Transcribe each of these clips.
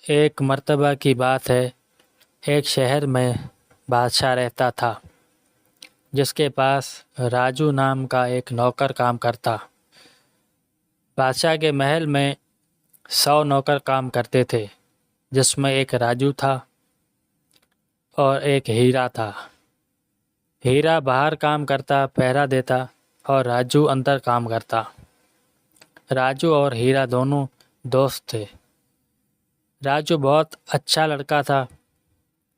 एक मर्तबा की बात है। एक शहर में बादशाह रहता था, जिसके पास राजू नाम का एक नौकर काम करता। बादशाह के महल में 100 नौकर काम करते थे, जिसमें एक राजू था और एक हीरा था। हीरा बाहर काम करता, पहरा देता, और राजू अंदर काम करता। राजू और हीरा दोनों दोस्त थे। राजू बहुत अच्छा लड़का था,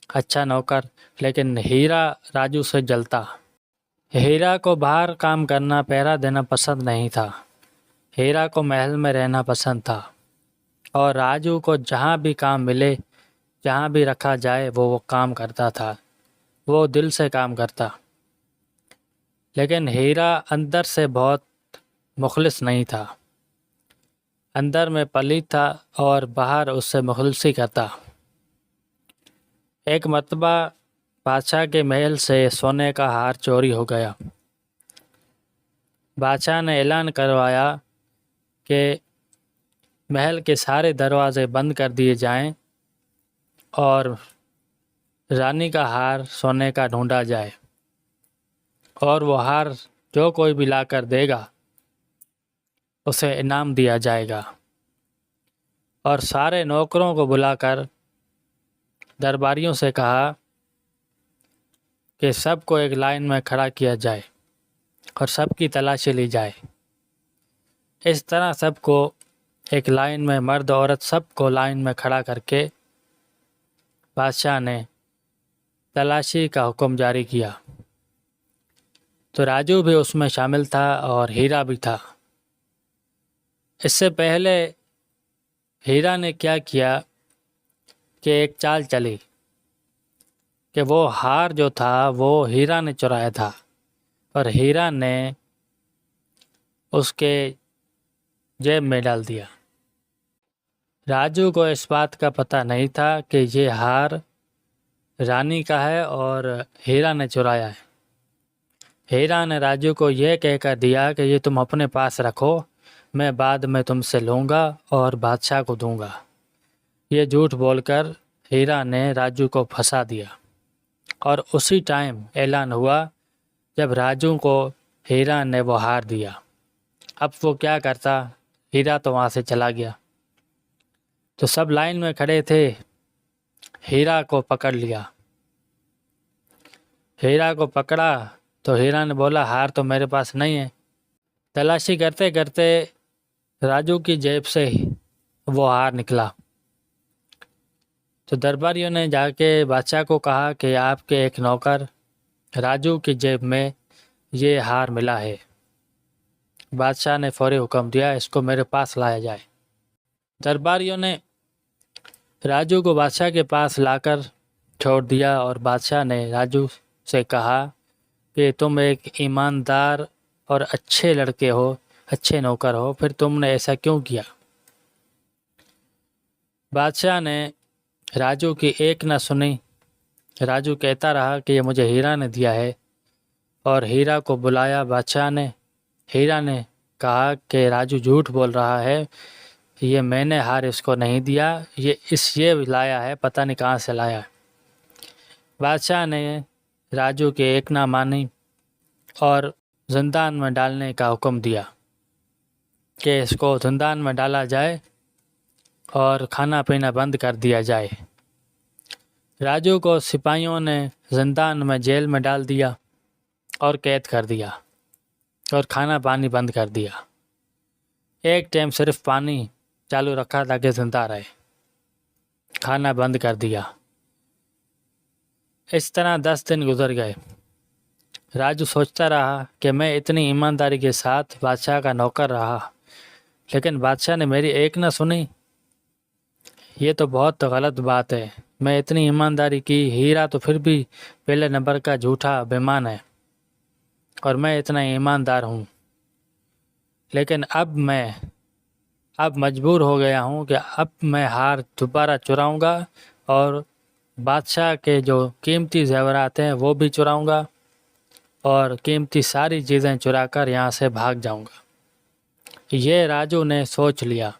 अच्छा नौकर, लेकिन हीरा राजू से जलता। हीरा को बाहर काम करना, पहरा देना पसंद नहीं था। हीरा को महल में रहना पसंद था, और राजू को जहाँ भी काम मिले, जहाँ भी रखा जाए वो काम करता था। वो दिल से काम करता। लेकिन हीरा अंदर से बहुत मुखलिस नहीं था। अंदर में पलीत था और बाहर उससे मुखलिसी करता। एक मर्तबा बादशाह के महल से सोने का हार चोरी हो गया। बादशाह ने ऐलान करवाया कि महल के सारे दरवाजे बंद कर दिए जाएं और रानी का हार सोने का ढूंढा जाए, और वो हार जो कोई भी लाकर देगा उसे इनाम दिया जाएगा। और सारे नौकरों को बुलाकर दरबारियों से कहा कि सबको एक लाइन में खड़ा किया जाए और सबकी तलाशी ली जाए। इस तरह सबको एक लाइन में, मर्द औरत सबको लाइन में खड़ा करके बादशाह ने तलाशी का हुक्म जारी किया। तो राजू भी उसमें शामिल था और हीरा भी था। इससे पहले हीरा ने क्या किया कि एक चाल चली कि वो हार जो था वो हीरा ने चुराया था, और हीरा ने उसके जेब में डाल दिया। राजू को इस बात का पता नहीं था कि ये हार रानी का है और हीरा ने चुराया है। हीरा ने राजू को यह कहकर दिया कि ये तुम अपने पास रखो, मैं बाद में तुमसे लूँगा और बादशाह को दूंगा। ये झूठ बोलकर हीरा ने राजू को फंसा दिया, और उसी टाइम ऐलान हुआ जब राजू को हीरा ने वो हार दिया। अब वो क्या करता, हीरा तो वहाँ से चला गया। तो सब लाइन में खड़े थे, हीरा को पकड़ लिया। हीरा को पकड़ा तो हीरा ने बोला, हार तो मेरे पास नहीं है। तलाशी करते करते राजू की जेब से वो हार निकला। तो दरबारियों ने जाके बादशाह को कहा कि आपके एक नौकर राजू की जेब में ये हार मिला है। बादशाह ने फौरी हुक्म दिया, इसको मेरे पास लाया जाए। दरबारियों ने राजू को बादशाह के पास लाकर छोड़ दिया, और बादशाह ने राजू से कहा कि तुम एक ईमानदार और अच्छे लड़के हो, अच्छे नौकर हो, फिर तुमने ऐसा क्यों किया। बादशाह ने राजू की एक न सुनी। राजू कहता रहा कि ये मुझे हीरा ने दिया है, और हीरा को बुलाया बादशाह ने। हीरा ने कहा कि राजू झूठ बोल रहा है, ये मैंने हार इसको नहीं दिया, ये लाया है, पता नहीं कहाँ से लाया है। बादशाह ने राजू की एक ना मानी और जिंदान में डालने का हुक्म दिया कि इसको जिंदान में डाला जाए और खाना पीना बंद कर दिया जाए। राजू को सिपाहियों ने जिंदान में, जेल में डाल दिया और कैद कर दिया, और खाना पानी बंद कर दिया। एक टाइम सिर्फ पानी चालू रखा ताकि जिंदा रहे, खाना बंद कर दिया। इस तरह 10 दिन गुजर गए। राजू सोचता रहा कि मैं इतनी ईमानदारी के साथ बादशाह का नौकर रहा, लेकिन बादशाह ने मेरी एक न सुनी। ये तो बहुत गलत बात है। मैं इतनी ईमानदारी की, हीरा तो फिर भी पहले नंबर का झूठा बेईमान है, और मैं इतना ईमानदार हूँ। लेकिन अब मजबूर हो गया हूँ कि अब मैं हार दोबारा चुराऊँगा, और बादशाह के जो कीमती ज़ेवरात हैं वो भी चुराऊँगा, और कीमती सारी चीज़ें चुराकर यहाँ से भाग जाऊँगा। ये राजू ने सोच लिया।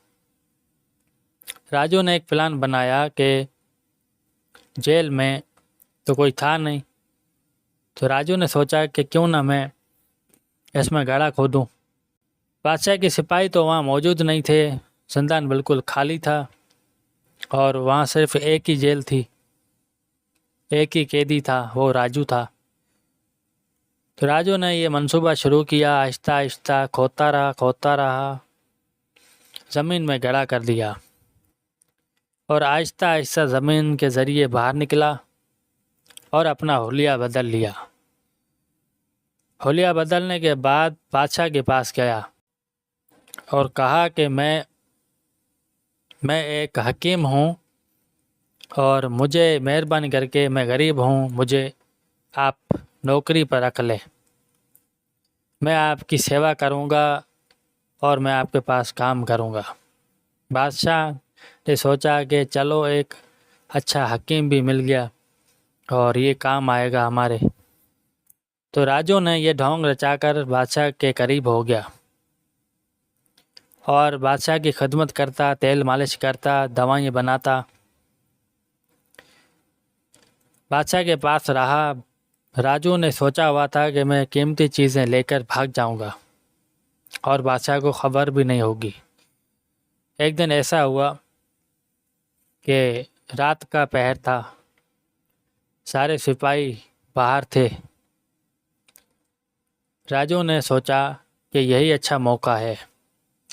राजू ने एक प्लान बनाया कि जेल में तो कोई था नहीं, तो राजू ने सोचा कि क्यों ना मैं इसमें गड्ढा खोदूं। बादशाह के सिपाही तो वहाँ मौजूद नहीं थे, जिंदान बिल्कुल खाली था और वहाँ सिर्फ एक ही जेल थी, एक ही कैदी था, वो राजू था। तो राजू ने ये मंसूबा शुरू किया, आहिस्ता आहिस्ता खोदता रहा, ज़मीन में गड्ढा कर दिया और आहिस्ता आहिस्ता ज़मीन के ज़रिए बाहर निकला और अपना हुलिया बदल लिया। हुलिया बदलने के बाद बादशाह के पास गया और कहा कि मैं एक हकीम हूँ और मुझे मेहरबानी करके, मैं गरीब हूँ, मुझे आप नौकरी पर रख लें, मैं आपकी सेवा करूँगा और मैं आपके पास काम करूँगा। बादशाह ने सोचा कि चलो एक अच्छा हकीम भी मिल गया और ये काम आएगा हमारे। तो राजू ने ये ढोंग रचाकर बादशाह के करीब हो गया और बादशाह की खिदमत करता, तेल मालिश करता, दवाइयाँ बनाता, बादशाह के पास रहा। राजू ने सोचा हुआ था कि मैं कीमती चीज़ें लेकर भाग जाऊंगा और बादशाह को खबर भी नहीं होगी। एक दिन ऐसा हुआ कि रात का पहर था, सारे सिपाही बाहर थे। राजू ने सोचा कि यही अच्छा मौका है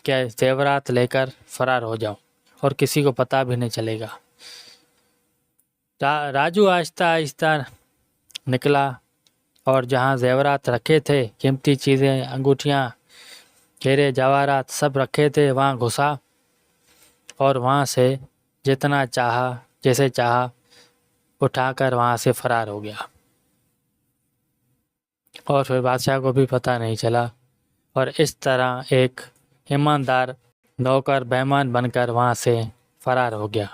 कि जेवरात लेकर फरार हो जाऊं और किसी को पता भी नहीं चलेगा। राजू आहिस्ता आहिस्ता निकला और जहाँ जेवरात रखे थे, कीमती चीज़ें, अंगूठियाँ, हीरे जवाहरात सब रखे थे, वहाँ घुसा और वहाँ से जितना चाहा, जैसे चाहा, उठाकर वहाँ से फरार हो गया और फिर बादशाह को भी पता नहीं चला और इस तरह एक ईमानदार नौकर बेईमान बनकर वहाँ से फरार हो गया।